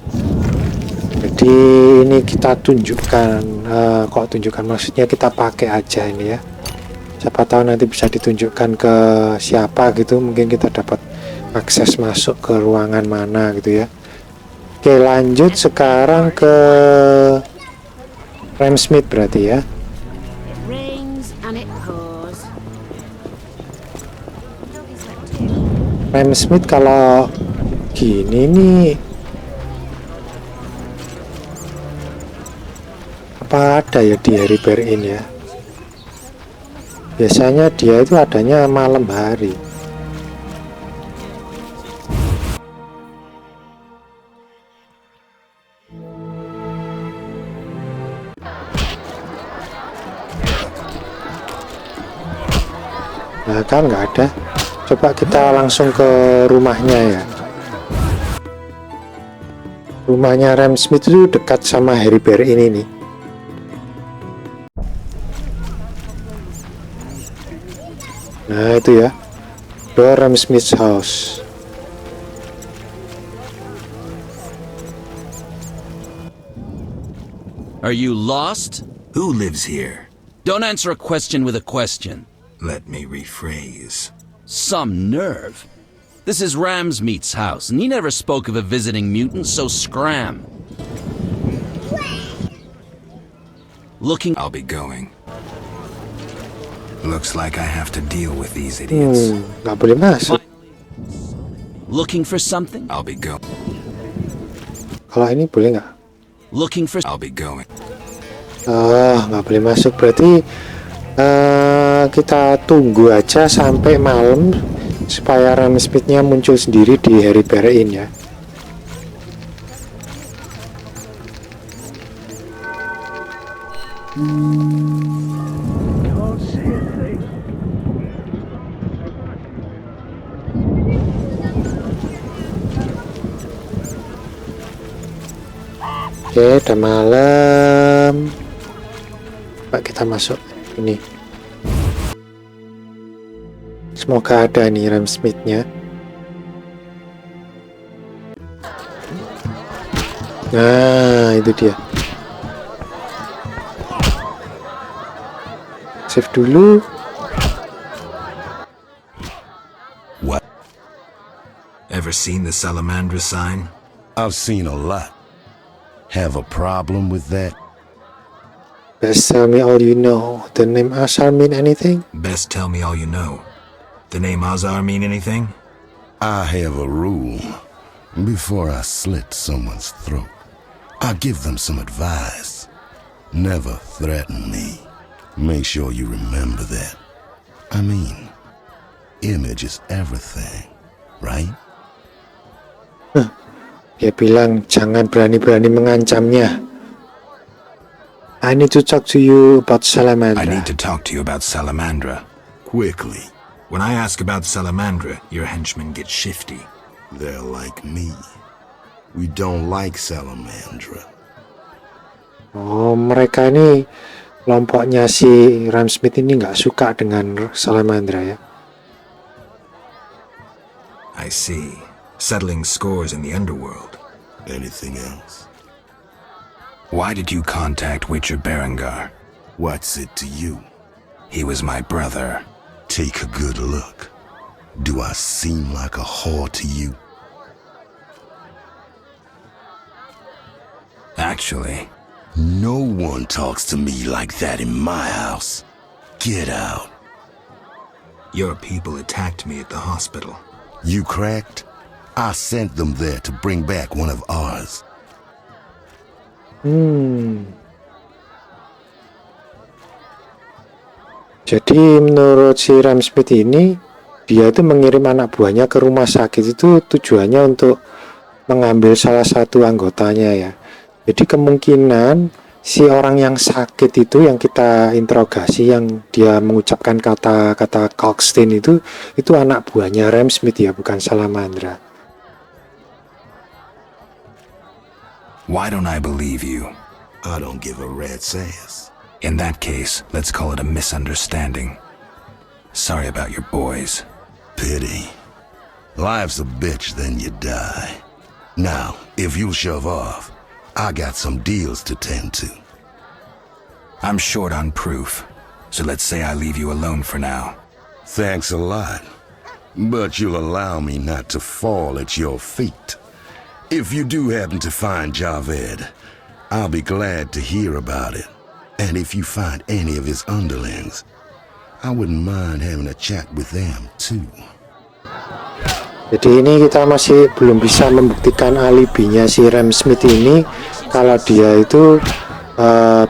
Jadi ini kita tunjukkan, kok tunjukkan maksudnya kita pakai aja ini ya. Siapa tahu nanti bisa ditunjukkan ke siapa gitu, mungkin kita dapat akses masuk ke ruangan mana gitu ya. Oke, lanjut sekarang ke Ramsmeat berarti ya. Ramsmeat kalau gini nih apa ada ya di hari Berin ya? Biasanya dia itu adanya malam hari. Nah kan nggak ada. Coba kita langsung ke rumahnya ya. Rumahnya Ramsmeat itu dekat sama Harry Berin ini nih. Nah itu ya, door Ramsmeat's house. Are you lost? Who lives here? Don't answer a question with a question. Let me rephrase. Some nerve. This is Ramsmeat's house, and he never spoke of a visiting mutant, so scram. Looking... I'll be going. Looks like I have to deal with these idiots. Nggak boleh masuk. Looking for something? I'll be going. Kalau ini boleh nggak? Looking for... I'll be going. Nggak boleh masuk, berarti kita tunggu aja sampai malam supaya Ramsmeat-nya muncul sendiri di Harry Berrin ya. Oke, udah malam. Pak, kita masuk ini. Semoga ada nih Ramsmeat-nya. Nah, itu dia. Save dulu. What? Ever seen the Salamandra sign? I've seen a lot. Have a problem with that? Best tell me all you know. The name Asar mean anything? Best tell me all you know. The name Azar mean anything? I have a rule. Before I slit someone's throat, I give them some advice. Never threaten me. Make sure you remember that. I mean, image is everything, right? Dia bilang jangan berani-berani mengancamnya. I need to talk to you about Salamandra. I need to talk to you about Salamandra. Quickly. When I ask about Salamandra, your henchmen get shifty. They're like me. We don't like Salamandra. Oh, mereka ini kelompoknya si Ramsmeat ini nggak suka dengan Salamandra ya. I see. Settling scores in the underworld. Anything else? Why did you contact Witcher Berengar? What's it to you? He was my brother. Take a good look. Do I seem like a whore to you? Actually, no one talks to me like that in my house. Get out. Your people attacked me at the hospital. You cracked? I sent them there to bring back one of ours. Jadi menurut si Ramsmeat ini, dia tuh mengirim anak buahnya ke rumah sakit itu tujuannya untuk mengambil salah satu anggotanya ya. Jadi kemungkinan si orang yang sakit itu yang kita interogasi, yang dia mengucapkan kata-kata Kalkstein itu anak buahnya Ramsmeat ya, bukan Salamandra. Why don't I believe you? I don't give a rat's ass. In that case, let's call it a misunderstanding. Sorry about your boys. Pity. Life's a bitch, then you die. Now, if you'll shove off, I got some deals to tend to. I'm short on proof, so let's say I leave you alone for now. Thanks a lot. But you'll allow me not to fall at your feet. If you do happen to find Javed, I'll be glad to hear about it. And if you find any of his underlings, I wouldn't mind having a chat with them too. Jadi ini kita masih belum bisa membuktikan alibinya si Ramsmeat ini kalau dia itu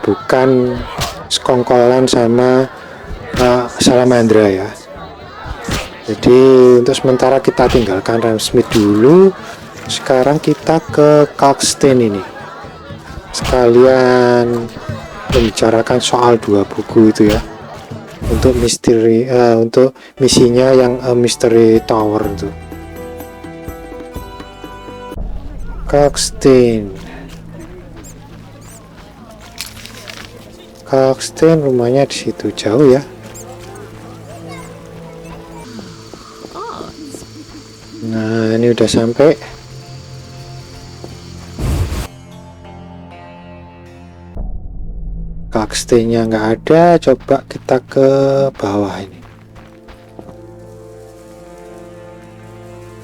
bukan sekongkolan sama Salamandra ya. Jadi untuk sementara kita tinggalkan Ramsmeat dulu. Sekarang kita ke Kalkstein ini. Sekalian membicarakan soal 2 buku itu ya. Untuk misteri untuk misinya yang Mystery Tower itu. Kalkstein rumahnya di situ jauh ya. Nah, ini udah sampai. Kalksteinnya nggak ada, coba kita ke bawah ini.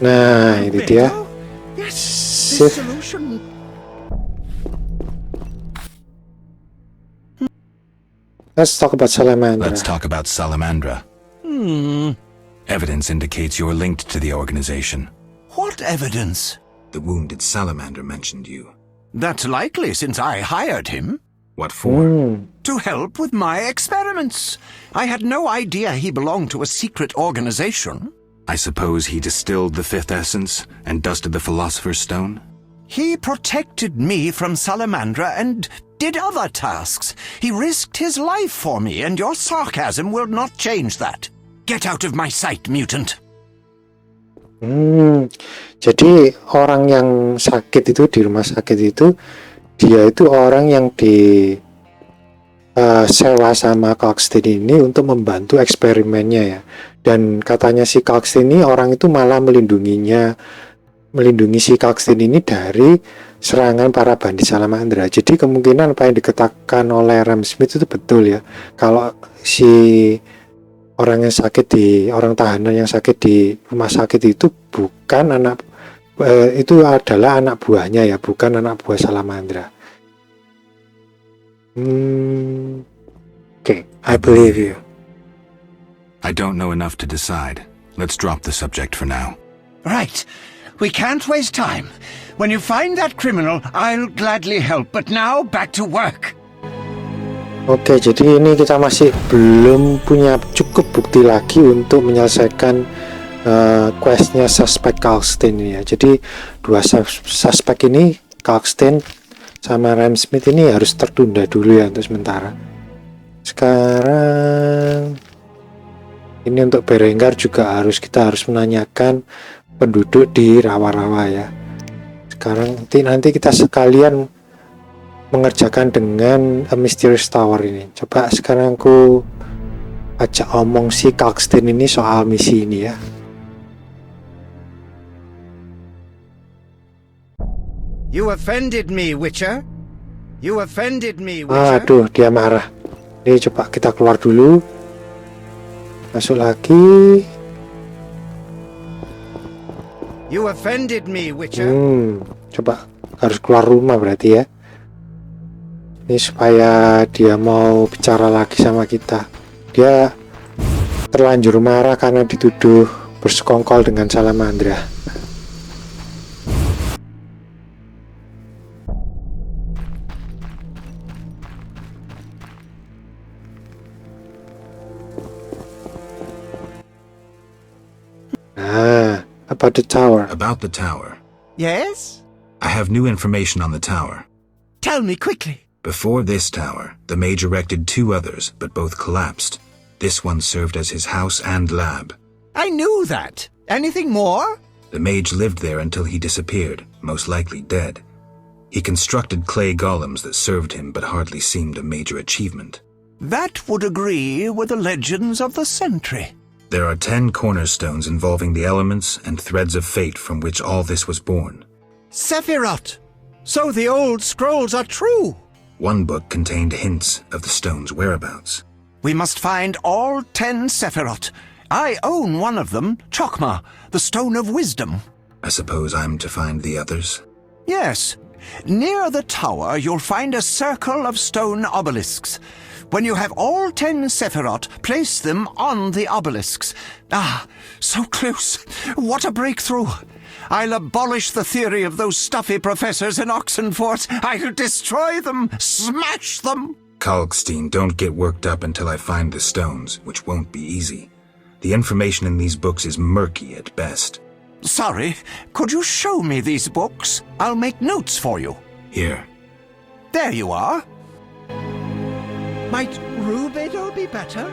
Nah, ini dia. Let's talk about Salamandra. Let's talk about Salamandra. Evidence indicates you're linked to the organization. What evidence? The wounded salamander mentioned you. That's likely since I hired him. What for? To help with my experiments. I had no idea he belonged to a secret organization. I suppose he distilled the fifth essence and dusted the Philosopher's Stone? He protected me from Salamandra and did other tasks. He risked his life for me, and your sarcasm will not change that. Get out of my sight, mutant. Jadi orang yang sakit itu di rumah sakit itu, dia itu orang yang di sewa sama Kalkstein ini untuk membantu eksperimennya ya. Dan katanya si Kalkstein ini orang itu malah melindungi si Kalkstein ini dari serangan para bandit Salamandra. Jadi kemungkinan apa yang dikatakan oleh Ramsmeat itu betul ya. Kalau si orang tahanan yang sakit di rumah sakit itu bukan itu adalah anak buahnya ya, bukan anak buah Salamandra. Okay, I believe you. I don't know enough to decide. Let's drop the subject for now. Right. We can't waste time. When you find that criminal, I'll gladly help. But now, back to work. Oke, jadi ini kita masih belum punya cukup bukti lagi untuk menyelesaikan questnya suspek Kalkstein ini ya. Jadi dua suspek ini, Kalkstein sama Ramsmeat ini harus tertunda dulu ya untuk sementara. Sekarang ini untuk Berengar juga kita harus menanyakan penduduk di rawa-rawa ya. Sekarang nanti kita sekalian mengerjakan dengan Mysterious Tower ini. Coba sekarang aku ajak omong si Kalkstein ini soal misi ini ya. You offended me, Witcher. You offended me, Witcher. Aduh, dia marah. Ini coba kita keluar dulu. Masuk lagi. You offended me, Witcher. Coba harus keluar rumah berarti ya. Ini supaya dia mau bicara lagi sama kita. Dia terlanjur marah karena dituduh bersekongkol dengan Salamandra. About the tower. About the tower. Yes? I have new information on the tower. Tell me quickly. Before this tower, the mage erected two others, but both collapsed. This one served as his house and lab. I knew that. Anything more? The mage lived there until he disappeared, most likely dead. He constructed clay golems that served him but hardly seemed a major achievement. That would agree with the legends of the century. There are 10 cornerstones involving the elements and threads of fate from which all this was born. Sephiroth! So the old scrolls are true! One book contained hints of the stone's whereabouts. We must find all 10 Sephiroth. I own one of them, Chokmah, the Stone of Wisdom. I suppose I'm to find the others? Yes. Near the tower, you'll find a circle of stone obelisks. When you have all 10 Sephiroth, place them on the obelisks. Ah, so close. What a breakthrough. I'll abolish the theory of those stuffy professors in Oxenfort. I'll destroy them, smash them. Kalkstein, don't get worked up until I find the stones, which won't be easy. The information in these books is murky at best. Sorry, could you show me these books? I'll make notes for you. Here. There you are. Might Rubedo be better?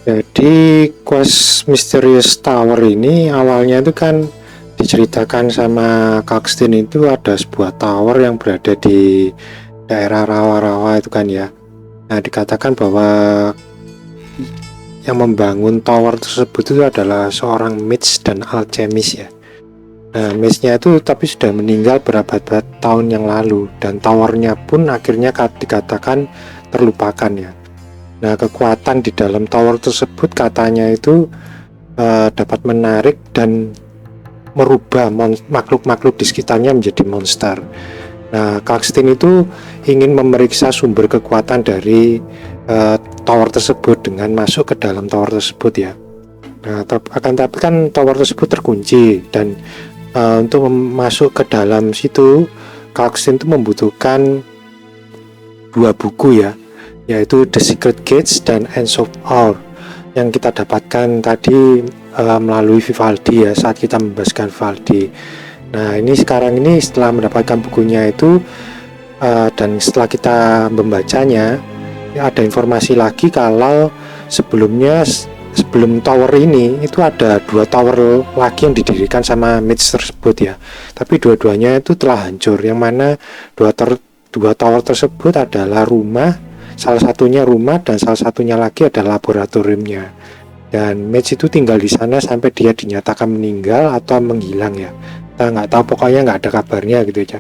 Jadi quest Mysterious Tower ini awalnya itu kan diceritakan sama Kalkstein itu ada sebuah tower yang berada di daerah rawa-rawa itu kan ya. Nah, dikatakan bahwa yang membangun tower tersebut itu adalah seorang mage dan alchemist ya. Nah, mage-nya itu tapi sudah meninggal berabad-abad tahun yang lalu, dan towernya pun akhirnya dikatakan terlupakan ya. Nah, kekuatan di dalam tower tersebut katanya itu dapat menarik dan merubah makhluk-makhluk di sekitarnya menjadi monster. Nah, Kalkstein itu ingin memeriksa sumber kekuatan dari tower tersebut dengan masuk ke dalam tower tersebut ya. Nah, tapi kan tower tersebut terkunci, dan untuk masuk ke dalam situ Kalkstein itu membutuhkan 2 buku ya, yaitu The Secret Gates dan End of Hour, yang kita dapatkan tadi melalui Vivaldi ya, saat kita membebaskan Vivaldi. Nah, ini sekarang ini setelah mendapatkan bukunya itu dan setelah kita membacanya, ya, ada informasi lagi kalau sebelum tower ini itu ada 2 tower lagi yang didirikan sama mage tersebut ya, tapi dua-duanya itu telah hancur, yang mana dua tower tersebut adalah rumah, salah satunya rumah dan salah satunya lagi adalah laboratoriumnya, dan mage itu tinggal di sana sampai dia dinyatakan meninggal atau menghilang ya, kita nggak tahu, pokoknya nggak ada kabarnya gitu aja.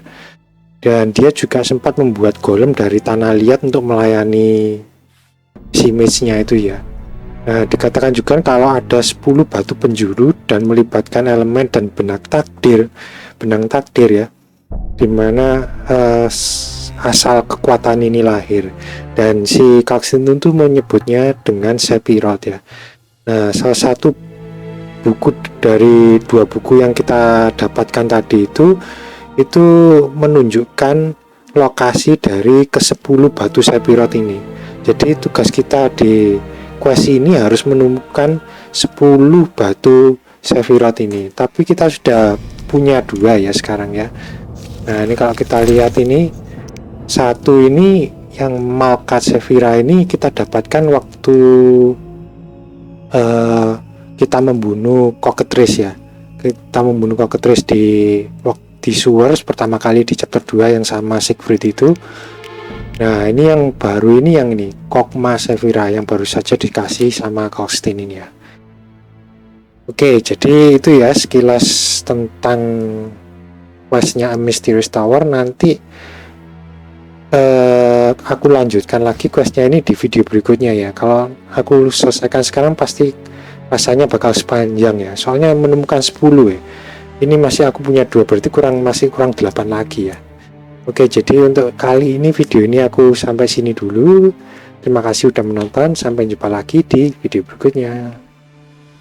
Dan dia juga sempat membuat golem dari tanah liat untuk melayani si mage-nya itu ya. Nah, dikatakan juga kalau ada 10 batu penjuru dan melibatkan elemen dan benang takdir ya, dimana asal kekuatan ini lahir, dan si Kalkstein itu menyebutnya dengan Sephiroth ya. Nah, salah satu buku dari 2 buku yang kita dapatkan tadi itu menunjukkan lokasi dari ke-10 batu Sephiroth ini. Jadi tugas kita di quest ini harus menemukan 10 batu Sephiroth ini, tapi kita sudah punya 2 ya sekarang ya. Nah, ini kalau kita lihat ini, satu ini yang Malkat Sephira ini kita dapatkan waktu kita membunuh cockatrice ya. Kita membunuh cockatrice di sewers pertama kali di chapter 2 yang sama Siegfried itu. Nah, ini yang baru ini, yang ini Kokma Sephira yang baru saja dikasih sama Kalkstein ini ya. Oke, jadi itu ya sekilas tentang questnya A Mysterious Tower. Nanti aku lanjutkan lagi questnya ini di video berikutnya ya. Kalau aku selesaikan sekarang pasti rasanya bakal sepanjang ya, soalnya menemukan 10 ya. Ini masih aku punya 2, berarti masih kurang 8 lagi ya. Oke, jadi untuk kali ini video ini aku sampai sini dulu. Terima kasih udah menonton, sampai jumpa lagi di video berikutnya.